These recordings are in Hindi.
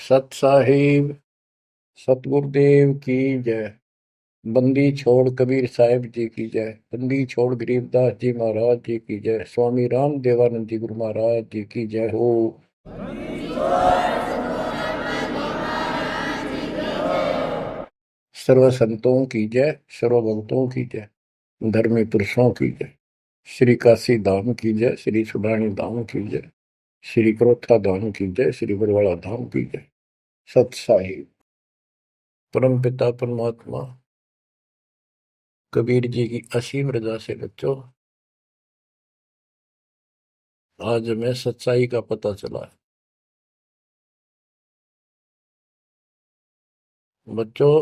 सत साहिब सतगुरुदेव की जय। बंदी छोड़ कबीर साहिब जी की जय। बंदी छोड़ गरीबदास जी महाराज जी की जय। स्वामी राम देवानंद जी गुरु महाराज जी की जय हो। सर्व संतों की जय, सर्व भक्तों की जय, धर्मी पुरुषों की जय। श्री काशी धाम की जय, श्री सुडानी धाम की जय, श्री क्रोथा धाम की जय, श्री बरवाड़ा धाम की जय। सत साहिब परम पिता परमात्मा कबीर जी की असीम रजा से बच्चों आज हमें सच्चाई का पता चला है। बच्चों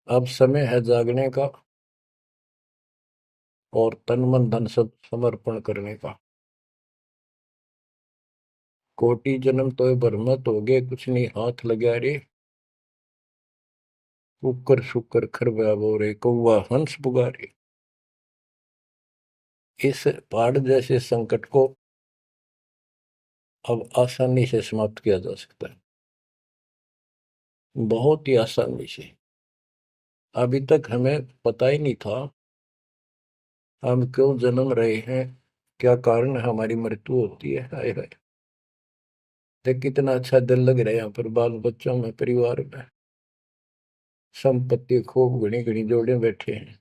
अब समय है जागने का और तन मन धन सब समर्पण करने का। कोटि जन्म तो भरमत हो गए, कुछ नहीं हाथ लगा रे। कुकर शुकर खरबा बोरे, कौवा हंस पुगारे। इस पहाड़ जैसे संकट को अब आसानी से समाप्त किया जा सकता है, बहुत ही आसानी से। अभी तक हमें पता ही नहीं था हम क्यों जन्म रहे हैं, क्या कारण है हमारी मृत्यु होती है। हाय हाय, देख कितना अच्छा दिल लग रहा है यहाँ पर, बाल बच्चों में, परिवार में। संपत्ति खूब घनी घनी जोड़े बैठे हैं,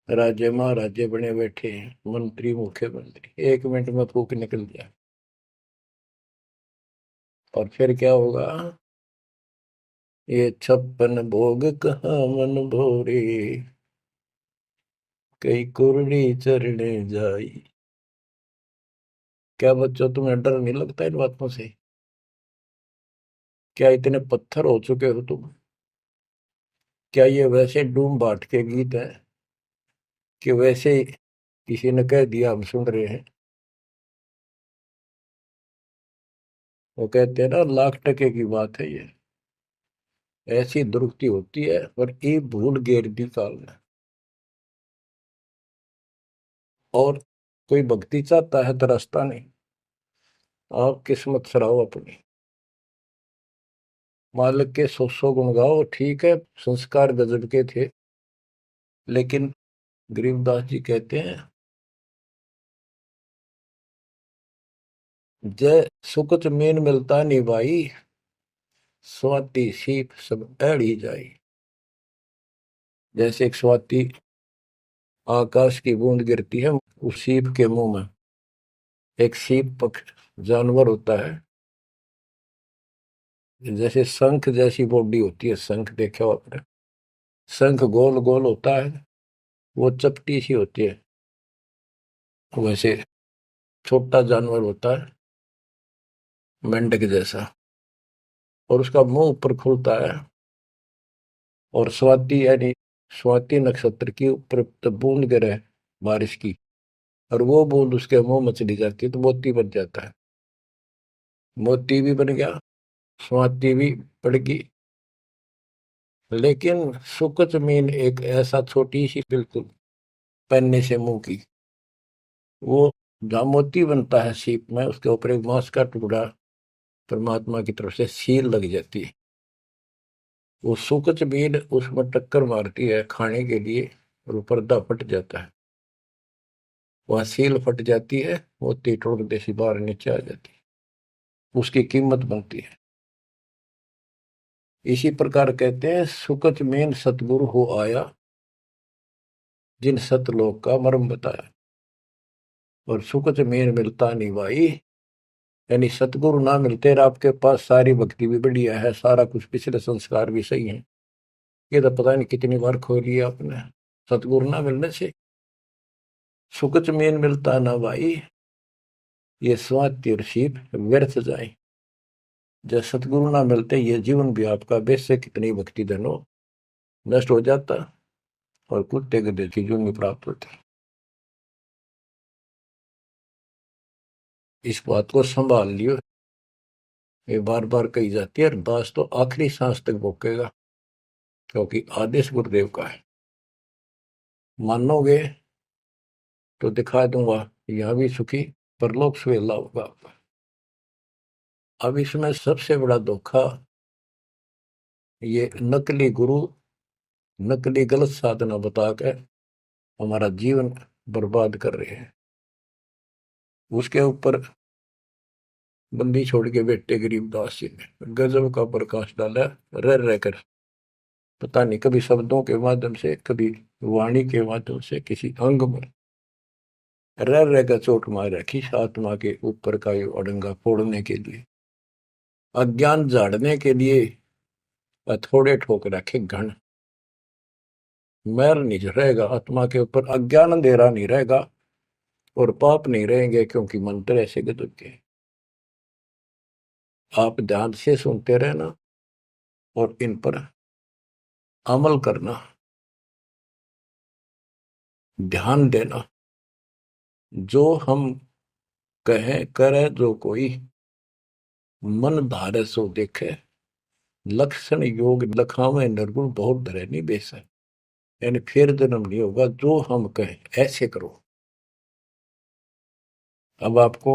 राजे महाराजे बने बैठे हैं, मंत्री मुख्यमंत्री। एक मिनट में फूक निकल जाए और फिर क्या होगा। ये 56 भोग कहाँ मन भोरे, कई कुर्री चरणे जाई। क्या बच्चों तुम्हें डर नहीं लगता इन बातों से? क्या इतने पत्थर हो चुके हो तुम? क्या ये वैसे डूम बाट के गीत हैं कि वैसे ही किसी ने कह दिया हम सुन रहे हैं? वो कहते हैं ना, लाख टके की बात है ये। ऐसी दुरुक्ति होती है पर ये भूल गेर दी काल ने। और कोई भक्ति चाहता है तो रास्ता नहीं। आप किस्मत सराहो अपनी, मालिक के 100 गुण गाओ। ठीक है, संस्कार गजब के थे, लेकिन गरीबदास जी कहते हैं, जय सुकुच मेन मिलता नहीं भाई, स्वाति सीप सब एड़ी जाई। जैसे एक स्वाति आकाश की बूंद गिरती है उस सीप के मुंह में। एक सीप पक्ष जानवर होता है, जैसे शंख जैसी बॉडी होती है। शंख देखा हो आपने? शंख गोल गोल होता है, वो चपटी सी होती है। वैसे छोटा जानवर होता है, मेंढक जैसा, और उसका मुंह ऊपर खुलता है। और स्वाति यानी स्वाति नक्षत्र की ऊपर जब बूंद गिरे बारिश की, और वो बूंद उसके मुंह में चली जाती है तो मोती बन जाता है। मोती भी बन गया, स्वाति भी पड़ गई। लेकिन सुकच मीन एक ऐसा छोटी सी, बिल्कुल पन्ने से मुंह की, वो जहाँ मोती बनता है सीप में, उसके ऊपर एक मांस का टुकड़ा परमात्मा की तरफ से सील लग जाती है। वो सुकच मीन उसमें टक्कर मारती है खाने के लिए, और वो पर्दा फट जाता है। वह सील फट जाती है, मोती टुकड़े से बाहर नीचे आ जाती है, उसकी कीमत बनती है। इसी प्रकार कहते हैं, सुकच मेन सतगुरु हो आया, जिन सतलोक का मर्म बताया। और सुकच मेन मिलता नहीं भाई, यानी सतगुरु ना मिलते और आपके पास सारी भक्ति भी बढ़िया है, सारा कुछ पिछले संस्कार भी सही है, ये तो पता नहीं कितनी बार खो लिया आपने। सतगुरु ना मिलने से सुकच मेन मिलता ना भाई, ये स्वाति और सीप व्यर्थ जाए। जब सतगुरु ना मिलते, ये जीवन भी आपका वैसे कितनी भक्ति धन हो नष्ट हो जाता, और कुत्ते गधे की जूनी प्राप्त होती। इस बात को संभाल लियो, ये बार बार कही जाती है, और दास तो आखिरी सांस तक भोगेगा, क्योंकि आदेश गुरुदेव का है। मानोगे तो दिखा दूंगा, यहाँ भी सुखी परलोक सुहेला होगा आपका। अब इसमें सबसे बड़ा धोखा ये नकली गुरु, नकली गलत साधना बता के हमारा जीवन बर्बाद कर रहे हैं। उसके ऊपर बंदी छोड़ के बेटे गरीबदास जी ने गजब का प्रकाश डाला, रह रहकर। पता नहीं कभी शब्दों के माध्यम से, कभी वाणी के माध्यम से, किसी अंग में रह रहकर चोट मार रखी आत्मा के ऊपर का ये अड़ंगा फोड़ने के लिए, अज्ञान झाड़ने के लिए। थोड़े ठोक रखे घन, मैल नहीं रहेगा आत्मा के ऊपर, अज्ञान अंधेरा नहीं रहेगा और पाप नहीं रहेंगे, क्योंकि मंत्र ऐसे गजब के। आप ध्यान से सुनते रहना और इन पर अमल करना, ध्यान देना। जो हम कहें करे जो कोई, मन धारे सो देखे, लक्षण योग लखावे निर्गुण बहुत धरे नहीं बेस है। यानी फिर जन्म नहीं होगा, जो हम कहें ऐसे करो। अब आपको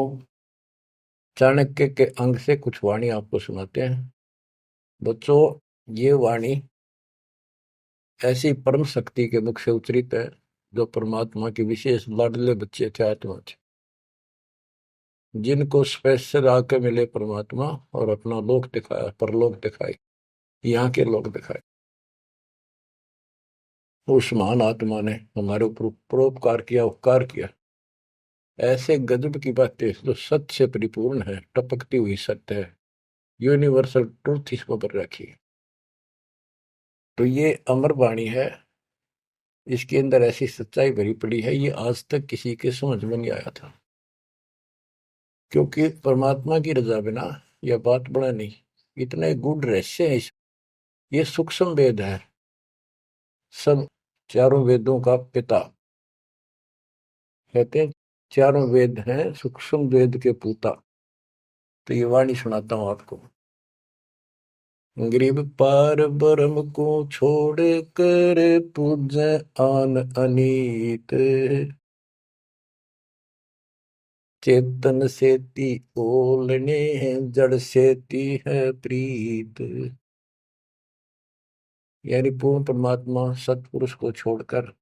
चाणक्य के अंग से कुछ वाणी आपको सुनाते हैं। बच्चों, ये वाणी ऐसी परम शक्ति के मुख से उच्चरित है, जो परमात्मा के विशेष लाडले बच्चे थे आत्मा थे, जिनको स्पेशल आके मिले परमात्मा और अपना लोक दिखाया, परलोक दिखाई, यहाँ के लोक दिखाए। उस महान आत्मा ने हमारे ऊपर परोपकार किया, उपकार किया। ऐसे गजब की बातें जो सत्य से परिपूर्ण है, टपकती हुई सत्य है, यूनिवर्सल ट्रूथ इसको पर रखी। तो ये अमर वाणी है, इसके अंदर ऐसी सच्चाई भरी पड़ी है, ये आज तक किसी के समझ में नहीं आया था। क्योंकि परमात्मा की रजा बिना यह बात बड़ा नहीं। इतने गूढ़ रहस्य है ये सूक्ष्म वेद है, सब चारों वेदों का पिता कहते हैं। चारों वेद हैं सूक्ष्म वेद के पूता। तो ये वाणी सुनाता हूं आपको। गरीब पार ब्रह्म को छोड़ कर पूजे आन अनीत, चेतन सेती ओलने जड़ सेती है प्रीत। यानी पूर्ण परमात्मा सतपुरुष को छोड़कर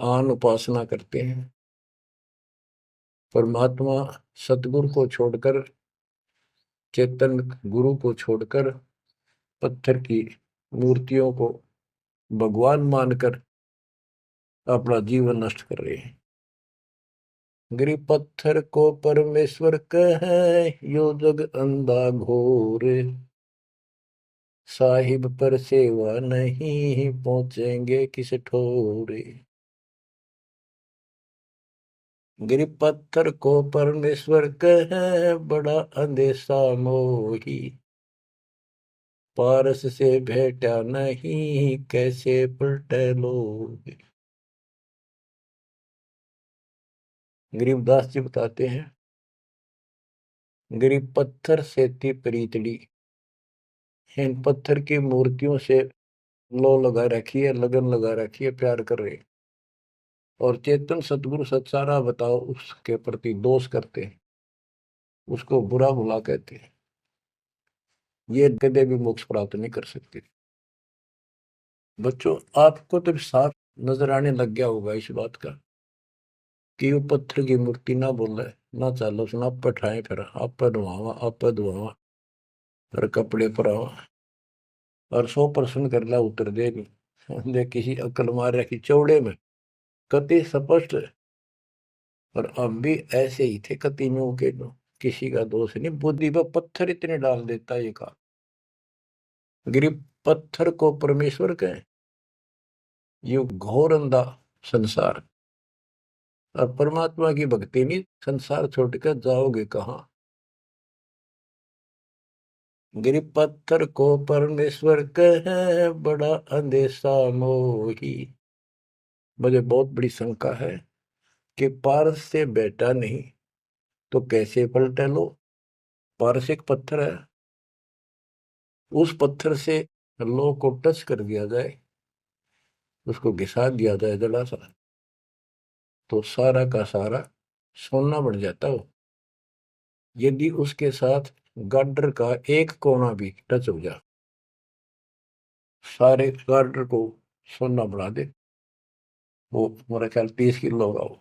आन उपासना करते हैं। परमात्मा सतगुरु को छोड़कर, चेतन गुरु को छोड़कर पत्थर की मूर्तियों को भगवान मानकर अपना जीवन नष्ट कर रहे हैं। गरीब पत्थर को परमेश्वर कहे, यो जग अंधा घोर, साहिब पर सेवा नहीं पहुंचेंगे किस ठोरे। गरीब पत्थर को परमेश्वर कहे, बड़ा अंदेशा मोही, पारस से भेटा नहीं कैसे पलटे लोग। गरीबदास जी बताते हैं, गरीब पत्थर से थी प्रीतड़ी, इन पत्थर की मूर्तियों से लो लगा रखी है, लगन लगा रखी है, प्यार कर रहे। और चेतन सतगुरु सत्सारा बताओ उसके प्रति दोष करते हैं, उसको बुरा भुला कहते हैं। ये कदे भी मोक्ष प्राप्त नहीं कर सकते। बच्चों, आपको तो साफ नजर आने लग गया होगा इस बात का कि वो पत्थर की मूर्ति ना बोले, ना चालो सुना, आप पठाए फिर आप धुआवा, आप धुआवा, फिर कपड़े पर आवा और 100% कर ला उतर दे नहीं। दे किसी अकल मार रखी चौड़े में, कति स्पष्ट। और अब भी ऐसे ही थे कतियों के, किसी का दोष नहीं, बुद्धि पर पत्थर इतने डाल देता ये का। गरीब पत्थर को परमेश्वर कहें, ये घोर अंधा संसार। और परमात्मा की भक्ति नहीं, संसार छोड़कर जाओगे कहाँ। गरीब पत्थर को परमेश्वर कहे, बड़ा अंदेशा मोही। मुझे बहुत बड़ी शंका है कि पारस से बेटा नहीं तो कैसे पलटे लो। पारस एक पत्थर है, उस पत्थर से लो को टच कर दिया जाए, उसको घिसा दिया जाए जरा सा, तो सारा का सारा सोना बन जाता हो। यदि उसके साथ गार्डर का एक कोना भी टच हो जाए, सारे गार्डर को सोना बना दे, वो मेरा ख्याल 30 किलो होगा वो।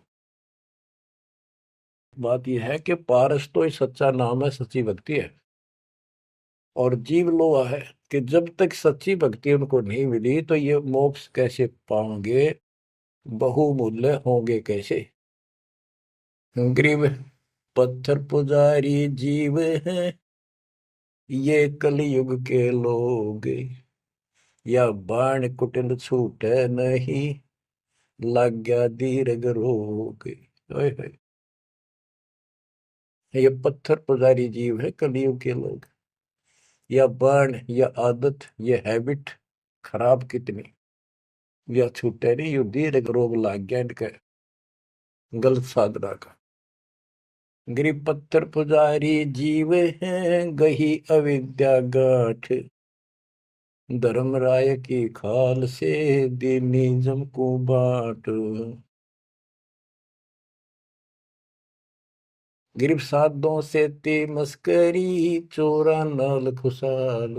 बात यह है कि पारस तो ही सच्चा नाम है, सच्ची भक्ति है। और जीव लोहा है कि जब तक सच्ची भक्ति उनको नहीं मिली तो ये मोक्ष कैसे पाएंगे, बहुमूल्य होंगे कैसे। गरीब पत्थर पुजारी जीव हैं ये कलयुग के लोग, या बाण कुटिल छूटे नहीं, लग गया दीर्घ रोग। ओए होए, ये पत्थर पुजारी जीव है कलयुग के लोग, या बाण या आदत, ये हैबिट खराब कितनी, या छूटे नहीं, यू दीर्घ रोग लग गया इनके गलत साधना का। गरीब पत्थर पुजारी जीव हैं गही अविद्या गाठ, धर्मराय की खाल से दीनिज्म को बाट। गिरब साधों से ते मस्करी, चोरा नाल खुशाल,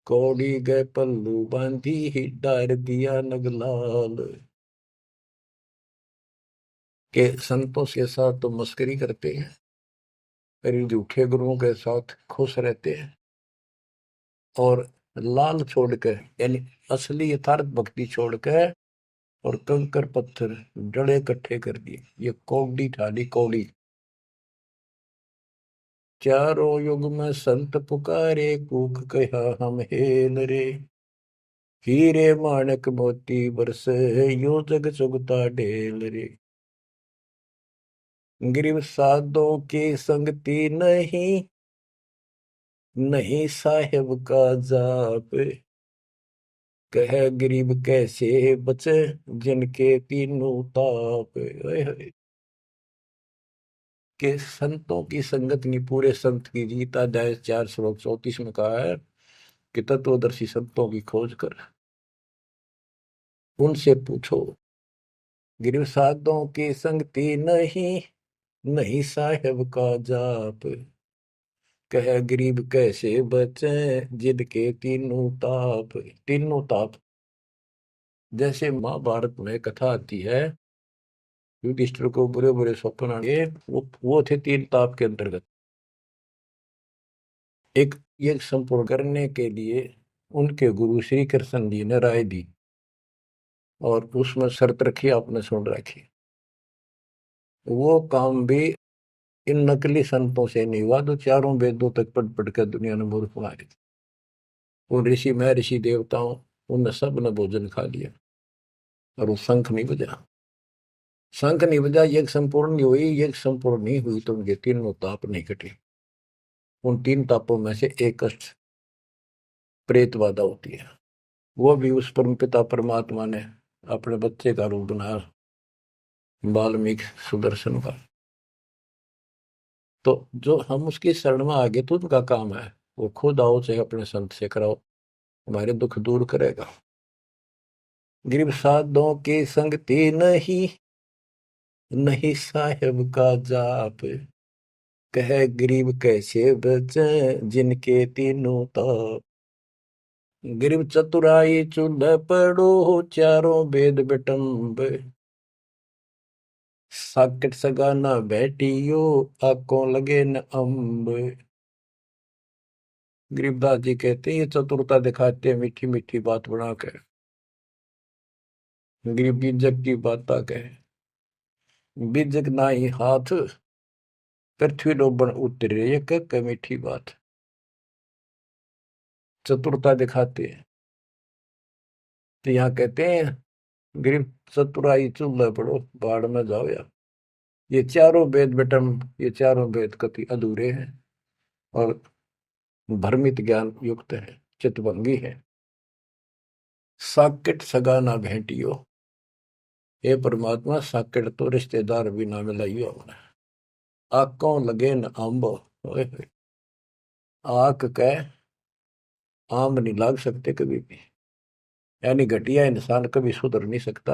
कौड़ी गए पल्लू बांधी ही डार दिया नगलाल। के संतों के साथ तो मस्करी करते हैं, पर झूठे गुरुओं के साथ खुश रहते हैं, और लाल छोड़कर यानी असली यथार्थ भक्ति छोड़कर और कंकर पत्थर डले इकट्ठे कर दिए, ये कौड़ी ठाली कौड़ी। चारों युग में संत पुकारे, कूक कहा हम हेल रे, हीरे माणक मोती बरसे, यो जग चुगता ढेल रे। गिरव साधों की संगति नहीं, नहीं साहेब का जाप, कह गरीब कैसे बचे, जिनके तीनों ताप। ओए होए, के संतों की संगत नहीं, पूरे संत की जीत। अध्याय 4 श्लोक 34 में कहा है कि तत्वदर्शी संतों की खोज कर उनसे पूछो। गिरव साधों की संगति नहीं, नहीं साहेब का जाप, कह गरीब कैसे बचे, जिनके तीनों ताप। तीनों ताप, जैसे महाभारत में कथा आती है, युधिष्ठिर को बुरे बुरे स्वप्न आए, वो थे 3 ताप के अंतर्गत। एक ये संपूर्ण करने के लिए उनके गुरु श्री कृष्ण जी ने राय दी, और उसमें शर्त रखी, आपने सुन रखी। वो काम भी इन नकली संतों से नहीं हुआ, तो चारों वेदों तक पढ़ पढ़ कर दुनिया ने मूर्ख मारे थे। उन ऋषि में ऋषि देवताओं, उन सब ने भोजन खा लिया, और वो शंख नहीं बजा। शंख नहीं बजा, यज्ञ संपूर्ण नहीं हुई, यज्ञ संपूर्ण नहीं हुई तो उनके तीनों ताप नहीं कटे। उन 3 तापों में से एक कष्ट प्रेत बाधा होती है, वो भी उस परम पिता परमात्मा ने अपने बच्चे का रूप बनाया, वाल्मीकि सुदर्शन का। तो जो हम उसकी शरण में आगे तो उनका काम है, वो खुद आओ चाहे अपने संत से कराओ, हमारे दुख दूर करेगा। गरीब साधों की संगति नहीं, नहीं साहेब का जाप, कह गरीब कैसे बचे, जिनके तीनों ताप। गरीब चतुराई चूल्हे पड़ो, चारों वेद बिटम्ब, साकट सगाना बैठियो, आंखों लगे न अम्ब। गरीबदास जी कहते हैं ये चतुरता दिखाते हैं मीठी मीठी बात बनाकर, गरीब बीजक की बात कहे, बीजक ना ही हाथ, पृथ्वी डोबन उतरे, ये कह मीठी बात। चतुरता दिखाते हैं, तो यहाँ कहते हैं गरीब चतुराई चूल्हे पड़ो, बाढ़ में जाओ यार। ये चारों वेद बेटम, ये चारों वेद कति अधूरे हैं और भ्रमित ज्ञान युक्त है, चितभंगी है। साकेट सगा ना भेंटियो, हे परमात्मा साकेट तो रिश्तेदार भी ना मिलाइयो हमने। आंखों लगे न आंब, ओए होए, आंख कह आम नहीं लाग सकते कभी भी, यानी घटिया इंसान कभी सुधर नहीं सकता।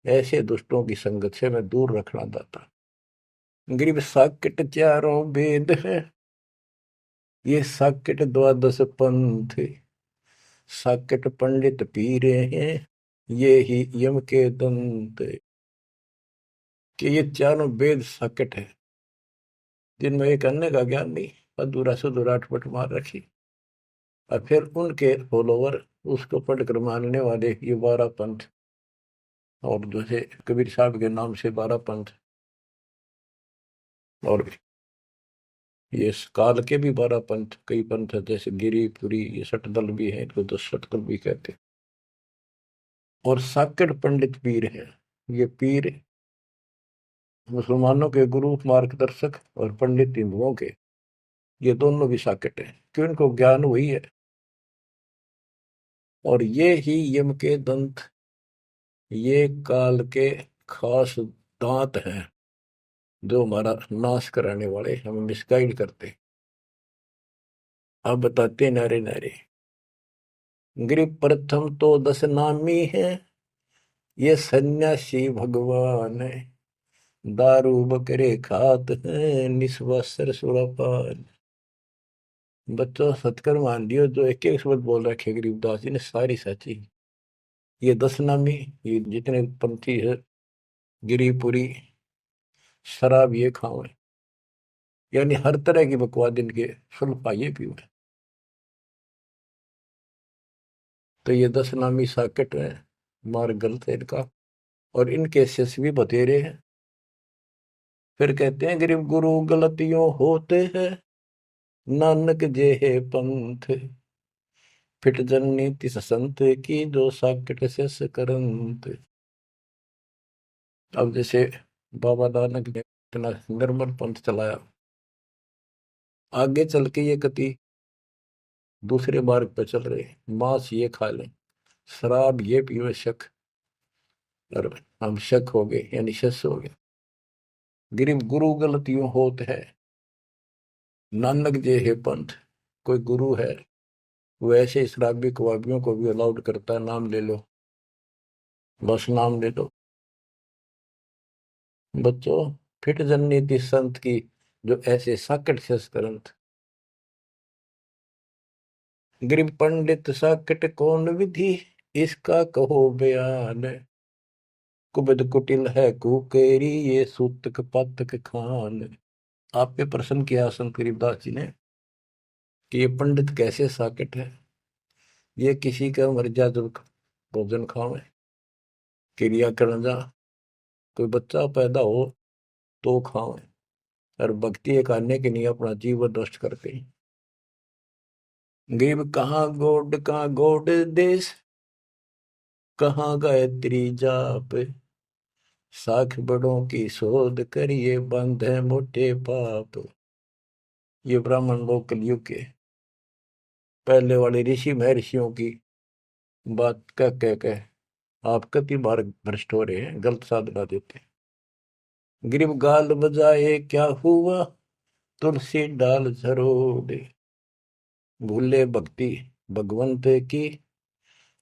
ऐसे दुष्टों की संगत से मैं दूर रखना चाहता। गरीब साकेट चारों वेद है, ये साकेट द्वादश पंथ, साकेट पंडित पीरे हैं, ये ही यम के दंत। कि ये चारों वेद साकेट है, जिनमें एक अन्य का ज्ञान नहीं, अधूरा सुधूरा अटपट मार रखी, और फिर उनके फॉलोवर उसको पढ़कर मानने वाले ये 12 पंथ, और जैसे कबीर साहब के नाम से 12 पंथ, और ये काल के भी 12 पंथ, कई पंथ है, जैसे गिरिपुरी, ये सटदल भी है, इनको 10 सटदल भी कहते हैं। और साकेट पंडित पीर है, ये पीर मुसलमानों के गुरु मार्गदर्शक, और पंडित हिंदुओं के, ये दोनों भी साकेट है, क्यों इनको ज्ञान वही है। और ये ही यम के दंत, ये काल के खास दांत हैं, जो हमारा नाश कराने वाले, हमें मिसगाइड करते। अब बताते नारे नारे। गिरि प्रथम तो 10 नामी है, ये सन्यासी भगवान है, दारू बकरे खात है, निस्वासर सुरापान। बच्चों सत्कर मान लियो, जो एक एक शब्द बोल रखे गरीबदास जी ने सारी सच्ची। ये 10 नामी, ये जितने पंथी है, गिरिपुरी, शराब ये खाओ, यानी हर तरह की बकवाद इनके सुन पाइए भी हुए। तो ये 10 नामी साकेट है, मार्ग गलत है इनका, और इनके शिष्य भी बतेरे हैं। फिर कहते हैं गरीब गुरु गलतियों होते हैं, नानक जे है पंथ, फिट जननी तिस संत की, जो साकेट शिष्य करंत। अब जैसे बाबा नानक ने इतना निर्मल पंथ चलाया, आगे चल के ये कति दूसरे मार्ग पर चल रहे, मांस ये खा लें, शराब ये पीवे शक, और हम शक हो गए, यानी शस हो गए। गरीब गुरु गलतियों होत है, नानक जे है पंथ। कोई गुरु है, वो ऐसे शराबी कबाबियों को भी अलाउड करता है, नाम ले लो, बस नाम ले लो। बच्चों फिट जननीति संत की, जो ऐसे साकट शस करंत। गरीब पंडित साकट कौन विधि, इसका कहो बयान, कुबद कुटिल है कुकेरी, ये सूतक पातक खान। आप पे प्रश्न किया संत गरीबदास जी ने कि ये पंडित कैसे साकेट है, ये किसी का मर्यादा भोजन खावे, क्रिया करना जा, कोई बच्चा पैदा हो तो खावे, और भक्ति करने के लिए अपना जीवन नष्ट करते हैं। गरीब कहाँ गोड देश, कहाँ गायत्री जाप, साख बड़ों की शोध करिए, बंधे मोटे पाप। ये ब्राह्मण लोग कलयुग के पहले वाले ऋषि महर्षियों की बात कह आप कति बार भ्रष्ट हो रहे हैं, गलत साधना देते हैं। गिरिब गाल बजाए क्या हुआ, तुलसी डाल झरोड़े, भूले भक्ति भगवंत की,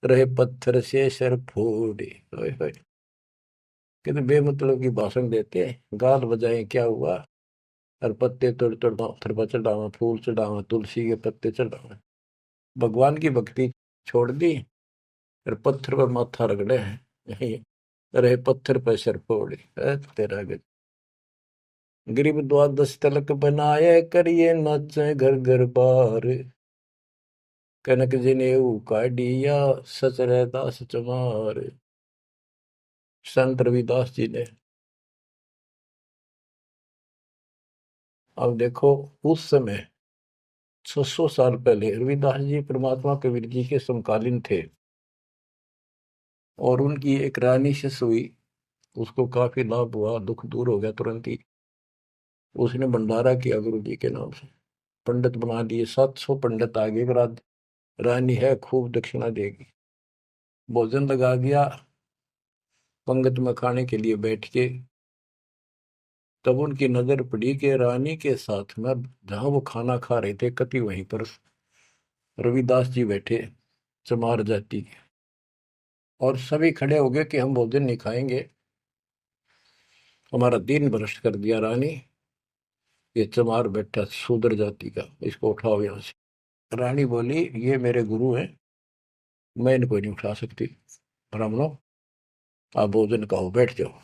रहे पत्थर से सर फोड़े। ओए होए, कितने बेमतलब की भाषण देते हैं। गाल बजाए क्या हुआ, और पत्ते तोड़ तोड़ पत्थर पर चढ़ावा, फूल चढ़ावा, तुलसी के पत्ते चढ़ावा, भगवान की भक्ति छोड़ दी, और पत्थर पर माथा रगड़े हैं, रहे पत्थर पर सर फोड़े। तेरा गज। गरीब द्वादश तलक बनाए, करिए नाचे घर घर बार, कनक जनेऊ काढ़िया, सच रहदास चमार। संत रविदास जी ने, अब देखो उस समय 600 साल पहले रविदास जी परमात्मा कबीर जी के समकालीन थे, और उनकी एक रानी शिष्य हुई, उसको काफी लाभ हुआ, दुख दूर हो गया तुरंत ही। उसने भंडारा किया गुरु जी के नाम से, पंडित बना दिए, 700 पंडित आगे, रानी है खूब दक्षिणा देगी। भोजन लगा दिया, पंगत में खाने के लिए बैठ के, तब उनकी नजर पड़ी कि रानी के साथ में जहां वो खाना खा रहे थे, कति वहीं पर रविदास जी बैठे, चमार जाति के। और सभी खड़े हो गए कि हम भोजन नहीं खाएंगे, हमारा दिन भ्रष्ट कर दिया रानी। ये चमार बैठा शूद्र जाति का, इसको उठाओ यहाँ से। रानी बोली ये मेरे गुरु हैं, मैं इनको नहीं उठा सकती। ब्राह्मणों आप भोजन कहो, बैठ जाओ।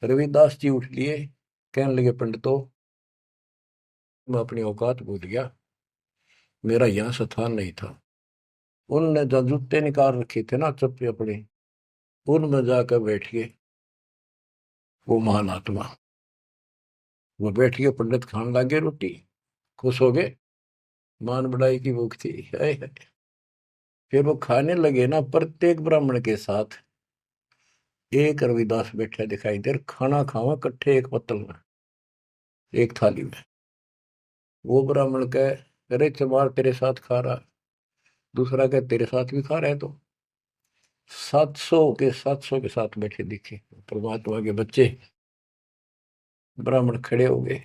रविदास जी उठ लिए, कहने लगे पंडितों मैं अपनी औकात भूल गया, मेरा यहाँ स्थान नहीं था। उनने जो जूते निकाल रखे थे ना चप्पे अपने, उनमें जाकर बैठ गए वो महान आत्मा। वो बैठ गए, पंडित खाने लगे रोटी, खुश हो गए, मान बढ़ाई की भूख थी। हाय हाय। फिर वो खाने लगे ना, प्रत्येक ब्राह्मण के साथ एक रविदास बैठा दिखाई दे, खाना खावा इकट्ठे एक पत्तल में, एक थाली में। वो ब्राह्मण कहे अरे चमार तेरे साथ खा रहा, दूसरा कहे तेरे साथ भी खा रहा है। तो 700 के साथ बैठे दिखे परमात्मा के बच्चे। ब्राह्मण खड़े हो गए।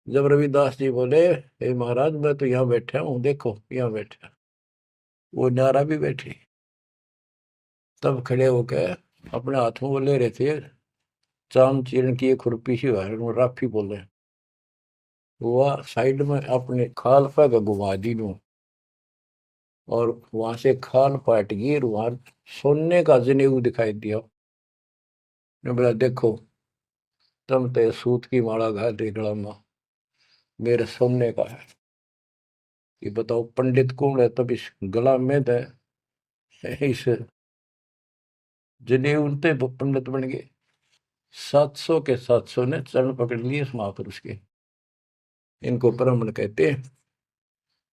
जब रविदास जी बोले हे महाराज मैं तो यहाँ बैठा हूँ, देखो यहाँ बैठा, वो नारा भी बैठे। तब खड़े होकर अपने हाथ में वो ले रहे थे चाम चीरण की एक खुरपी सी राफी बोले, वो साइड में अपने खाल पर घुमा दी नू, और वहां से खाल पाट गई, वहां सोने का जनेऊ दिखाई दिया। ने बोला देखो तुम तो सूत की माला घाल रही गला में, मेरे सोने का है। ये बताओ पंडित कौन है, तब इस गला में दे इस जनेऊ ते पंडित बन गए। 700 ने चरण पकड़ लिए इस महापुरुष के। इनको ब्राह्मण कहते हैं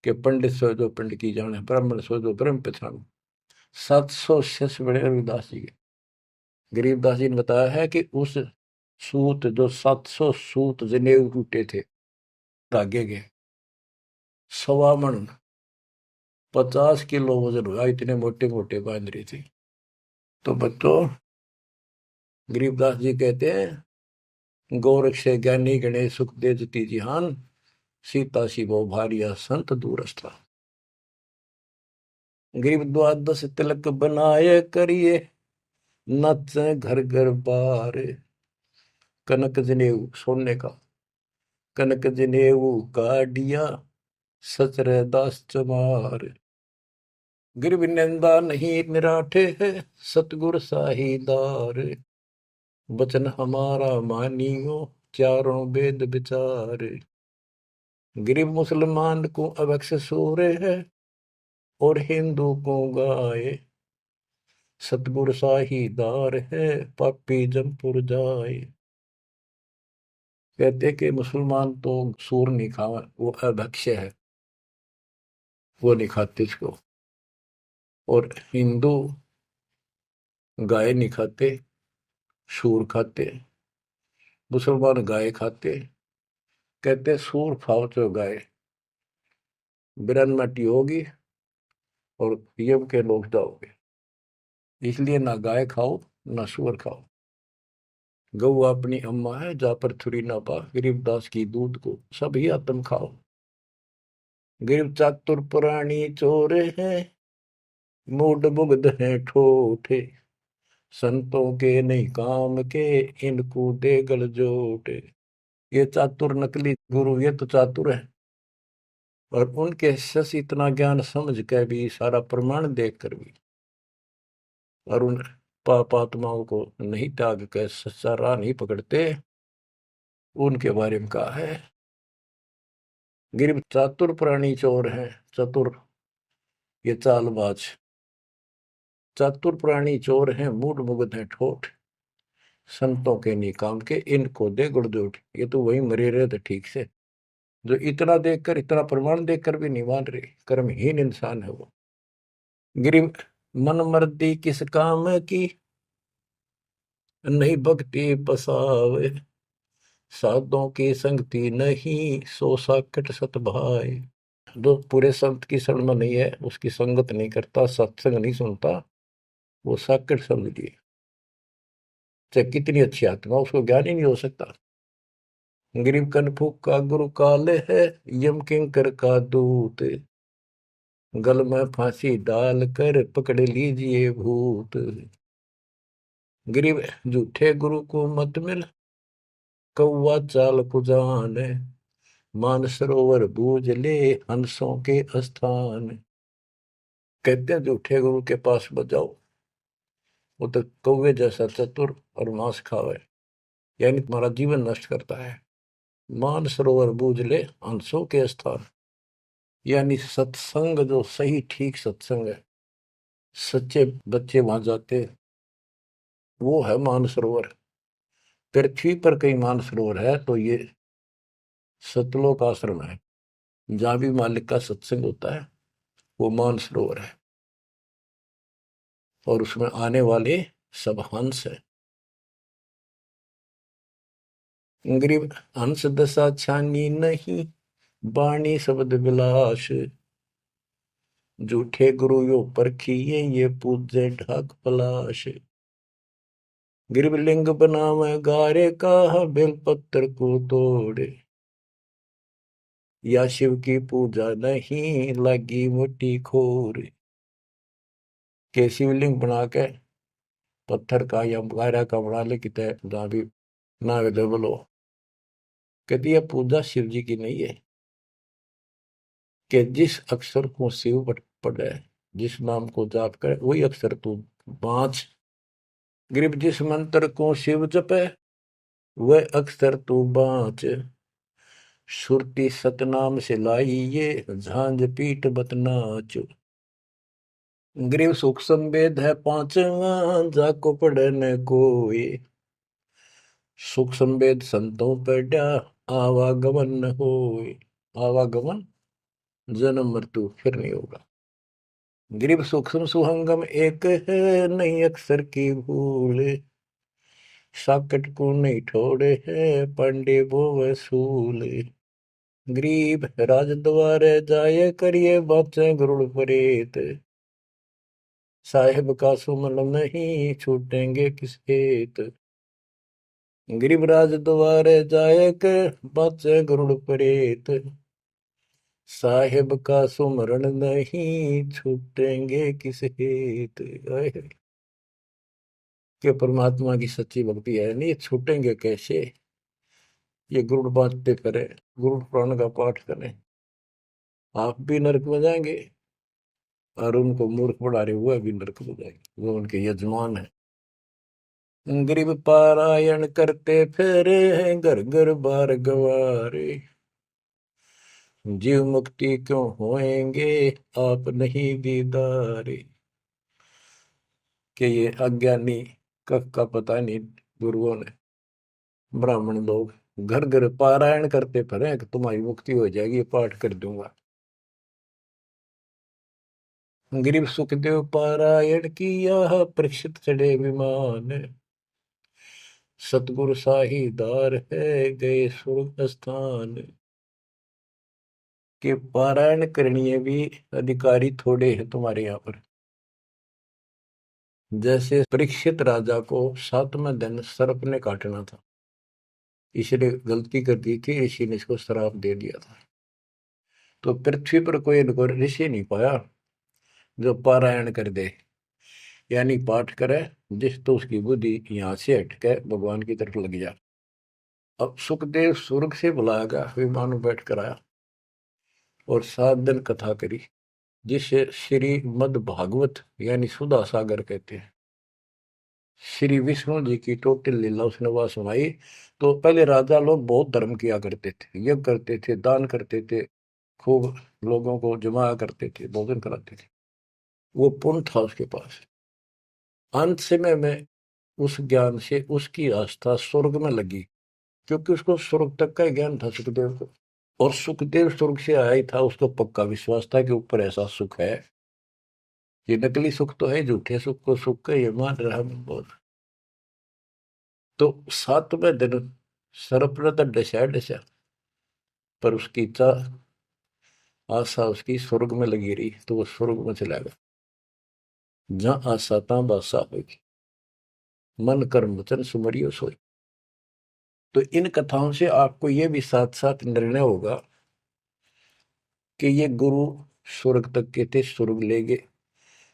कि पंडित सो जो पंडित की जाने, ब्राह्मण सो जो ब्रह्म पहचान। 700 शिष्य बड़े रविदास जी के। गरीबदास जी ने बताया है कि उस सूत जो 700 सूत जनेऊ टूटे थे धागे के, 1.25 मन 50 किलो वजन हुआ, इतने मोटे मोटे बांध रही थी। तो बच्चों गरीबदास जी कहते हैं गोरख से ज्ञानी गणेश सुख दे जती जिहान, सीता शिवो भारिया संत दूरस्था। गरीब द्वादश तिलक बनाए करिए, नच घर घर बार। कनक जनेऊ सोने का, कनक जनेऊ काडिया सचर दास चमार। गिरव निंदा नहीं निराठे है, सतगुर साहीदार। वचन हमारा मानियो, चारों वेद विचार। गरीब मुसलमान को अवक्ष सूरे है, और हिंदू को गाए। सतगुर साहीदार है, पापी जमपुर जाए। कहते कि मुसलमान तो सूर नहीं खावा, वो अभक्ष्य है, वो नहीं खाते इसको। और हिंदू गाय नहीं खाते, सूर खाते। मुसलमान गाय खाते। कहते सूर खाओ तो गाय बिरन मटी होगी और यम के लोग जाओगे, इसलिए ना गाय खाओ ना सूअर खाओ। गऊ अपनी अम्मा है, जा पर थुरी ना पा, गरीबदास की दूध को सभी आत्म खाओ। गरीब चातुर पुरानी चोर है, मूड मुग्ध है ठोठे। संतों के नहीं काम के, इनको दे गल जोटे। ये चातुर नकली गुरु ये तो चातुर है, और उनके शिष्य इतना ज्ञान समझ के भी, सारा प्रमाण देख कर भी, और उन पाप आत्माओं को नहीं त्याग कर सच्चा राह नहीं पकड़ते। उनके बारे में कहा है गिर चातुर प्राणी चोर है। चतुर ये चालबाज, चातुर प्राणी चोर हैं, मूड मुग्ध है ठोठ। संतों के नहीं काम के, इनको दे गुड़जोट। ये तो वही मरे रहे थे ठीक से, जो इतना देखकर, इतना प्रमाण देखकर भी नहीं मान रहे, कर्महीन इंसान है वो। गिरी मन मर्दी किस काम की, नहीं भक्ति बसावे। साधों की संगति नहीं, सो साकट सत भाई। जो पूरे संत की शरण में नहीं है, उसकी संगत नहीं करता, सत्संग नहीं सुनता, वो साकट समझिए। चाहे कितनी अच्छी आत्मा, उसको ज्ञान ही नहीं हो सकता। गरीब कनफूक का गुरु काले है, यम किंकर का दूत। गल में फांसी डाल कर पकड़ लीजिए भूत। गरीब झूठे गुरु को मत मिल, कौवा चाल कुजान, मानसरोवर बूझ ले हंसों के स्थान। कहते हैं झूठे गुरु के पास बजाओ, वो तो कौवे जैसा चतुर और मांस खावे, यानी तुम्हारा जीवन नष्ट करता है। मानसरोवर बूझ ले हंसों के स्थान, यानी सत्संग जो सही ठीक सत्संग है, सच्चे बच्चे वहां जाते, वो है मानसरोवर। पृथ्वी पर कई मानसरोवर है, तो ये सतलोक आश्रम है, जहां भी मालिक का सत्संग होता है वो मानसरोवर है, और उसमें आने वाले सब हंस है। गरीब हंस दशा छानी नहीं, बाणी शब्द विलास। झूठे गुरु यो परखिए, ये पूजे ढाक पलाश। गिरब लिंग बनावे गारे का, बेलपत्र को तोड़े। या शिव की पूजा नहीं, लगी मोटी खोर। के शिवलिंग बना के पत्थर का या गारा का बना ले, कितने जहां भी ना अवेलेबल हो, कहती है पूजा शिव जी की नहीं है। कि जिस अक्षर को शिव पढ़े, जिस नाम को जाप करे, वही अक्षर तू बाँच। ग्रीब जिस मंत्र को शिव जपे, वह अक्षर तू बाँच। सुरती सतनाम से लाई ये, झांझ पीठ बतनाच। ग्रीव सुख संवेद है पांचवा, जाको पढ़े न कोई। सुख संवेद संतों पढ़ा, आवागमन न होए। आवागमन जन्म मृत्यु फिर नहीं होगा। गिरिव सूक्ष्म सुहंगम एक है, नहीं अक्षर की भूल। साकट को नहीं ठोड़े है, पांडे वो वसूल। गरीब राज द्वारे जाए, करिए बातें गरुड़ परेत। साहेब का सुमन नहीं, छूटेंगे किस हेत। गरीब राज द्वारे जाए, कर बातें गरुड़ परेत। साहेब का सुमरण नहीं, छूटेंगे किस हेत। कि परमात्मा की सच्ची भक्ति है नहीं, छूटेंगे कैसे। ये गुरुड़ बांटते करें, गुरुड़ पुराण का पाठ करें, आप भी नरक में जाएंगे, और उनको मूर्ख बना रहे हुए भी नरक में जाएंगे, वो उनके यजमान है। गरीब पारायण करते फेरे हैं, घर घर बार गवारे। जीव मुक्ति क्यों होएंगे, आप नहीं दीदारे। कि ये अज्ञानी कख का पता नहीं गुरुओं ने, ब्राह्मण लोग घर घर पारायण करते फिरे कि तुम्हारी मुक्ति हो जाएगी, पाठ कर दूंगा। गरीब सुखदेव पारायण किया, परीक्षित चढ़े विमान। सतगुरु साहीदार है, गए स्वर्ग स्थान। के पारायण करनी भी अधिकारी थोड़े हैं तुम्हारे यहाँ पर। जैसे परीक्षित राजा को 7वें दिन सर्प ने काटना था, इसलिए गलती कर दी थी, ऋषि ने इसको श्राप दे दिया था। तो पृथ्वी पर कोई इनको ऋषि नहीं पाया जो पारायण कर दे, यानी पाठ करे, जिस तो उसकी बुद्धि यहाँ से हटके भगवान की तरफ लग जा। अब सुखदेव स्वर्ग से बुलाया गया, विमान में बैठ कर आया और 7 दिन कथा करी, जिसे श्री मद भागवत यानी सुधा सागर कहते हैं। श्री विष्णु जी की टोटल लीला उसने वह सुनाई। तो पहले राजा लोग बहुत धर्म किया करते थे, यज्ञ करते थे, दान करते थे, खूब लोगों को जमाया करते थे, भोजन कराते थे, वो पुण्य था उसके पास। अंत समय में उस ज्ञान से उसकी आस्था स्वर्ग में लगी, क्योंकि उसको स्वर्ग तक का ज्ञान था सुखदेव को। और सुखदेव स्वर्ग से आया ही था, उसको पक्का विश्वास था कि ऊपर ऐसा सुख है। ये नकली सुख तो है, झूठे सुख को सुख का ये मान रहा बहुत। तो 7वें दिन सर्प ने तो डसा डसा, पर उसकी आशा उसकी स्वर्ग में लगी रही, तो वो स्वर्ग में चला गया। जहां आशा तहां बासा होगी, मन कर्म वचन सुमरियो सोई। तो इन कथाओं से आपको ये भी साथ साथ निर्णय होगा कि ये गुरु स्वर्ग तक के थे, स्वर्ग ले गए,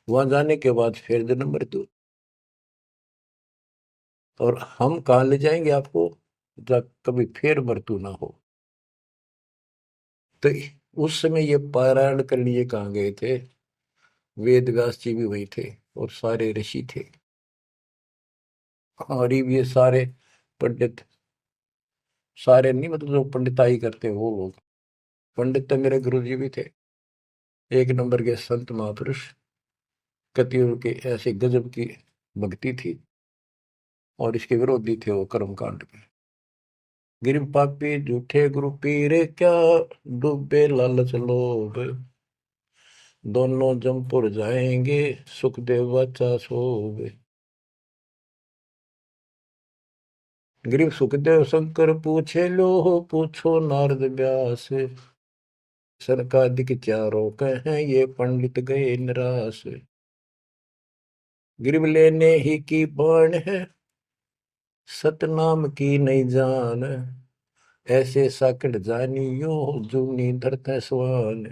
वहां जाने के बाद फिर जन्म मृत्यु। और हम कहाँ ले जाएंगे आपको, जब कभी फिर मृत्यु ना हो। तो उस समय ये पारायण करने लिए कहाँ गए थे? वेद व्यास जी भी वही थे और सारे ऋषि थे, और ये सारे पंडित, सारे नहीं मतलब जो पंडिताई करते वो लोग। पंडित तो मेरे गुरु जी भी थे, एक नंबर के संत महापुरुष। कतियों के ऐसे गजब की भक्ति थी, और इसके विरोधी थे वो कर्म कांड के। गिर पापी झूठे गुरु पीरे क्या, डूबे लालच लोभ, दोनों जमपुर जाएंगे, सुखदेव वाचा सोवे। गिरीव सुखदेव शंकर पूछे लो, पूछो नारद व्यास, सरकादिक चारों कहें ये पंडित गए निराश। गिरीव लेने ही की बाण है, सतनाम की नहीं जान, ऐसे साकट जानियो, जूनी धरते स्वान।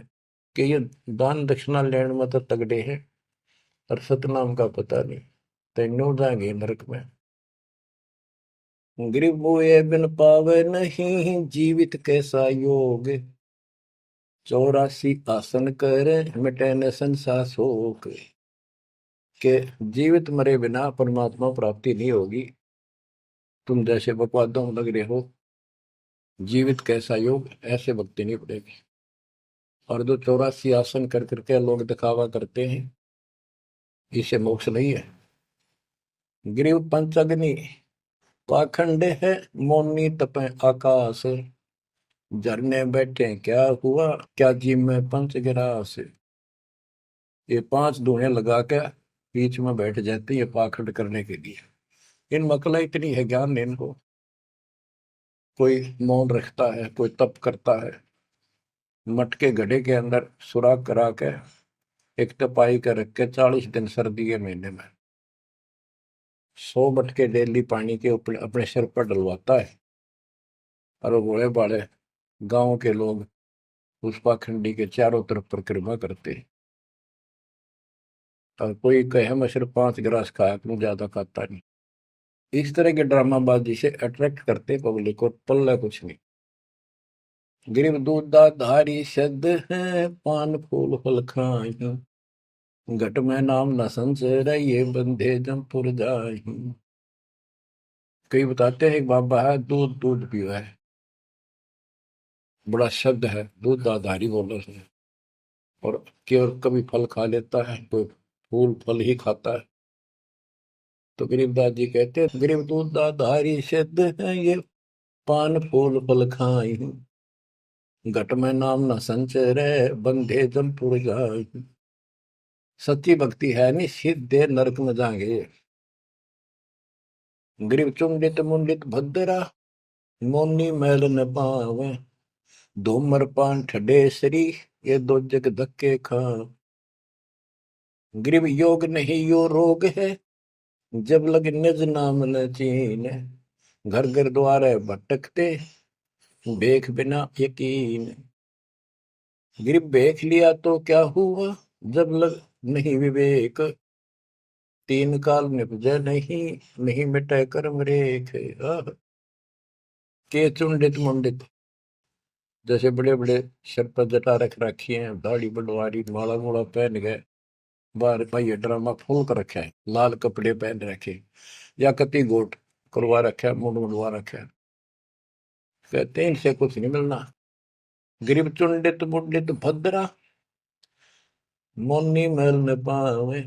कि ये दान दक्षिणा लेने में तो तगड़े हैं, और सतनाम का पता नहीं, तेनों जाएंगे नरक में। गिरीव मुए बिन पावे नहीं, जीवित कैसा योग, 84 आसन करे, मिटे न संसार शोक। के जीवित मरे बिना परमात्मा प्राप्ति नहीं होगी। तुम जैसे बकवादों में लग रहे हो, जीवित कैसा योग, ऐसे भक्ति नहीं पड़ेगी। और जो 84 आसन कर करके लोग दिखावा करते हैं, इसे मोक्ष नहीं है। गिरीव पंचअग्नि पाखंड है, मौनी तपे आकाश, झरने बैठे क्या हुआ, क्या जी में पंच गिरास। ये 5 धुएं लगा के बीच में बैठ जाते हैं, ये पाखंड करने के लिए। इन मकला इतनी है ज्ञान नहीं इनको। कोई मौन रखता है, कोई तप करता है, मटके घड़े के अंदर सुराख करा के एक तपाई कर रख के 40 दिन सर्दी के महीने में 100 मटके डेली पानी के ऊपर अपने सिर पर डलवाता है, और वो बड़े बड़े गांव के लोग उस पाखंडी के चारों तरफ परिक्रमा करते हैं। और कोई कहे मैं सिर्फ 5 गिलास खाया करूं, ज्यादा खाता नहीं। इस तरह के ड्रामाबाजी से अट्रैक्ट करते पब्लिक को, पल्ला कुछ नहीं। गिरिव दूधा धारी शब्द है, पान फूल फल खाई, घट में नाम न संचय, ये बंधे जमपुर जाई। कई बताते हैं एक बाबा है, दूध दूध पियो है, बड़ा शब्द है, दूध दाधारी बोलो से। और केवल कभी फल खा लेता है, कोई फूल फल ही खाता है। तो गरीबदास जी कहते हैं, गरीब दूध दाधारी शब्द है, ये पान फूल फल खाई, घट में नाम न संचय रहे, बंधे जमपुर जाई। सच्ची भक्ति है नहीं, सीधे नरक में जाएंगे। गरीब चुंडित मुंडित भद्रा, मोनी मैल न पावे, धूमर पान ठडेसरी, ये दो जग धक्के खा। गरीब योग नहीं यो रोग है, जब लग निज नाम न चीन, घर घर द्वारे भटकते, बेख बिना यकीन। गरीब बेख लिया तो क्या हुआ, जब लग नहीं विवेक, तीन काल निपजे नहीं, नहीं मिटे कर्म रेख। के चुंडित मुंडित, जैसे बड़े बड़े सर पर जटा रख रखी है, दाढ़ी बड़वारी, माला मोला पहन गए, बाहर भाई ड्रामा फूल कर रखा है, लाल कपड़े पहन रखे, या कति गोट करवा रखा है, मुंड मुंडवा रखा है। कहते हैं इनसे कुछ नहीं मिलना। गरीब चुंडित मुंडित भद्रा, मोनी मैल न पावे,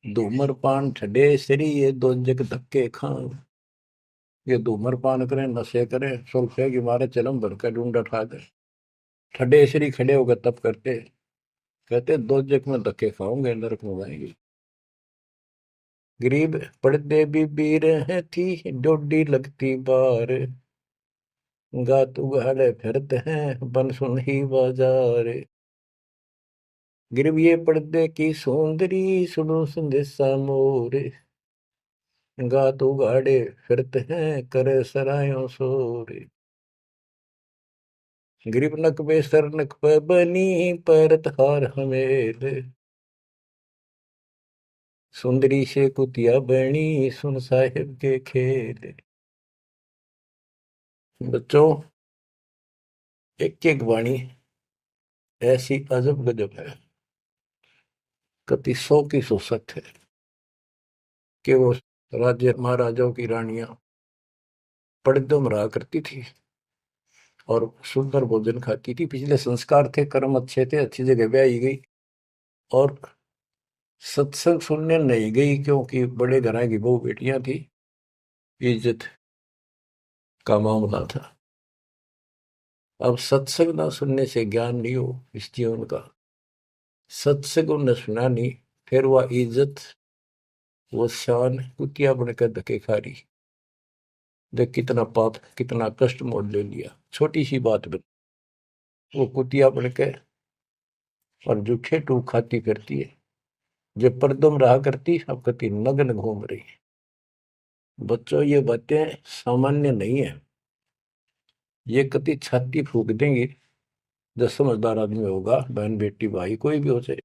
धूमर पान ठडे सरी, ये दो जग धक्के खाओ। ये धूमर पान करें, नशे करें, सुल्फे की मारे चलम भर कर ढूंढ उठा दे, ठडे सरी खड़े होकर तप करते, कहते दो जग में धक्के खाओगे, नरक में जाएंगे। गरीब पड़ते भी बीर है थी, डोडी लगती बार, गात उगाड़े फिरते हैं, बन सुन ही बाजार। गरीब ये पर्दे की सौंदरी, सुनो संदेशा मोर, गात उगाड़े फिरते हैं, करे सरायों शोर। गरीब नक पे सर नक पे बनी, पैरत हार हमेल, सुंदरी से कुतिया बनी, सुन साहिब के खेल। बच्चों, एक एक वाणी ऐसी अजब गजब है, कति 100 की 100 सत्य है कि वो राज्य महाराजाओं की रानियां पर्दों में रहा करती थी और सुंदर भोजन खाती थी। पिछले संस्कार थे, कर्म अच्छे थे, अच्छी जगह ब्याही गई और सत्संग सुनने नहीं गई क्योंकि बड़े घरां की बहू बेटियां थी, इज्जत का मामला था। अब सत्संग ना सुनने से ज्ञान नहीं हो इस जीवन का, सत्संग उन्हें सुना नहीं, फिर वह इज्जत वो शान कुतिया बनकर धके खा रही। देख कितना पाप, कितना कष्ट मोल ले लिया छोटी सी बात बन, वो कुतिया बनके और जूठे टूक खाती फिरती है। जब पर्दों में रहा करती अब कति नग्न घूम रही है। बच्चों, ये बातें सामान्य नहीं है, ये कति छाती फूक देंगी। जो समझदार आदमी होगा, बहन बेटी भाई कोई भी हो जाए,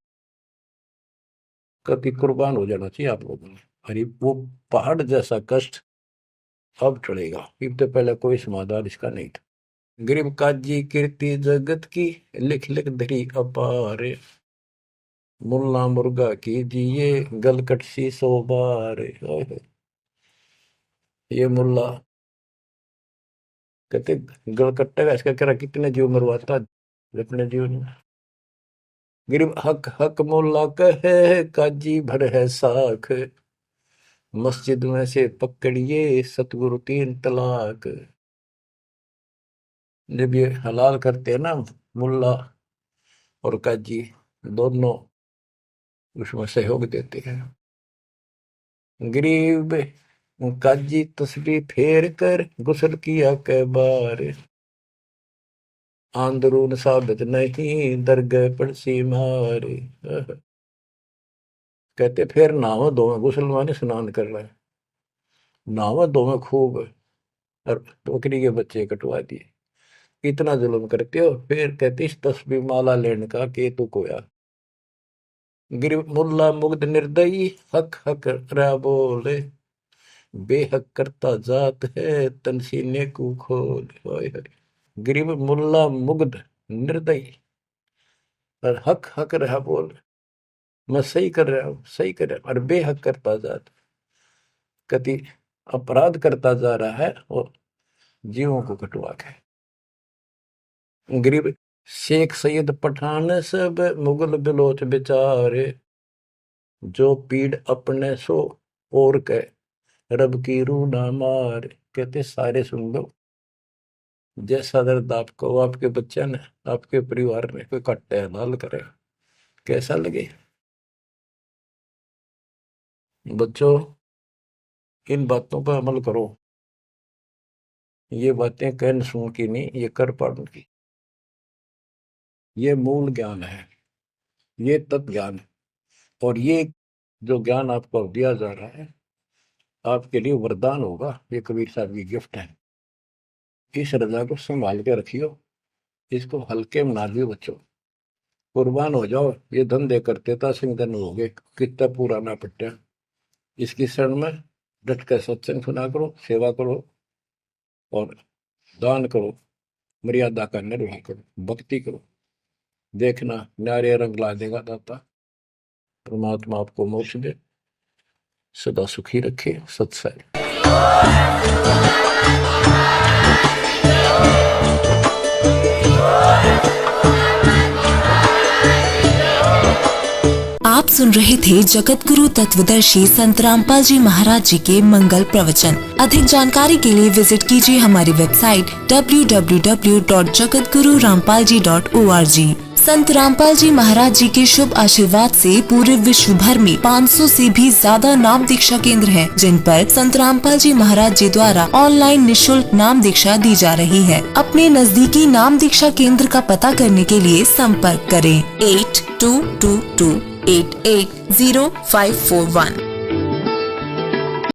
कति कुर्बान हो जाना चाहिए आप लोगों ने। अरे वो पहाड़ जैसा कष्ट अब चढ़ेगा, इससे पहले कोई समाधान इसका नहीं था। गरीब काजी कीर्ति जगत की, लिख लिख धरी अपार, मुल्ला मुर्गा कीजिए गलकट सी 100 बार। ये मुल्ला कहते गलकट्टे का इसका कह कितने जीव मरवाता अपने जीवन में। गरीब हक हक मुल्ला कहे काजी भर है साख, मस्जिद में से पकड़िए सतगुरु 3 तलाक। जब ये हलाल करते हैं ना मुल्ला और काजी दोनों उसमें सहयोग देते हैं। गरीब काजी तस्बीह फेर कर गुस्ल किया कै बार, आंदरून साबित नहीं दरगह पड़सी मार। कहते फिर नहावा धोवे, गुस्ल माने स्नान कर रहे, नहावा धोवे खूब और बकरी के बच्चे कटवा दिए। इतना जुल्म करते हो, फिर कहते इस तस्बीह माला लेने का के तू कोया। गिर मुल्ला मुग्ध निर्दयी हक हक रहा बोले, बेहक करता जात है तनसीने को खोल। गरीब मुल्ला मुग्ध निर्दयी और हक हक रहा बोल, मैं सही कर रहा हूं, सही कर रहा हूं, और बेहक करता जात, कति अपराध करता जा रहा है और जीवों को कटवा के। गरीब शेख सैयद पठान सब मुगल बिलोच बेचारे, जो पीड़ अपने सो और के रब की रूह ना मार। कहते सारे सुन लो, जैसा दर्द आपको आपके बच्चे ने आपके परिवार में कोई कट्टे हलाल करे कैसा लगे। बच्चों, इन बातों पर अमल करो, ये बातें कहन सुन की नहीं, ये कर पाड़न की। ये मूल ज्ञान है, ये तत्व ज्ञान है, और ये जो ज्ञान आपको दिया जा रहा है आपके लिए वरदान होगा। ये कबीर साहब की गिफ्ट है, इस रजा को संभाल के रखियो, इसको हल्के में ना दियो बच्चों, कुर्बान हो जाओ। ये धंधे करते था सिंह धन हो गए, कितना पूरा ना पट्टा। इसकी शरण में डट कर सत्संग सुना करो, सेवा करो और दान करो, मर्यादा का निर्वाह करो, भक्ति करो। देखना न्यारे रंग ला देगा दाता। परमात्मा आपको मोक्ष दे, सदा सुखी रखे। सत्संग। आप सुन रहे थे जगत गुरु तत्वदर्शी संत रामपाल जी महाराज जी के मंगल प्रवचन। अधिक जानकारी के लिए विजिट कीजिए हमारी वेबसाइट www.jagatgururampalji.org। संत रामपाल जी महाराज जी के शुभ आशीर्वाद से पूरे विश्व भर में 500 से भी ज्यादा नाम दीक्षा केंद्र हैं, जिन पर संत रामपाल जी महाराज जी द्वारा ऑनलाइन निशुल्क नाम दीक्षा दी जा रही है। अपने नजदीकी नाम दीक्षा केंद्र का पता करने के लिए संपर्क करें 8222880541।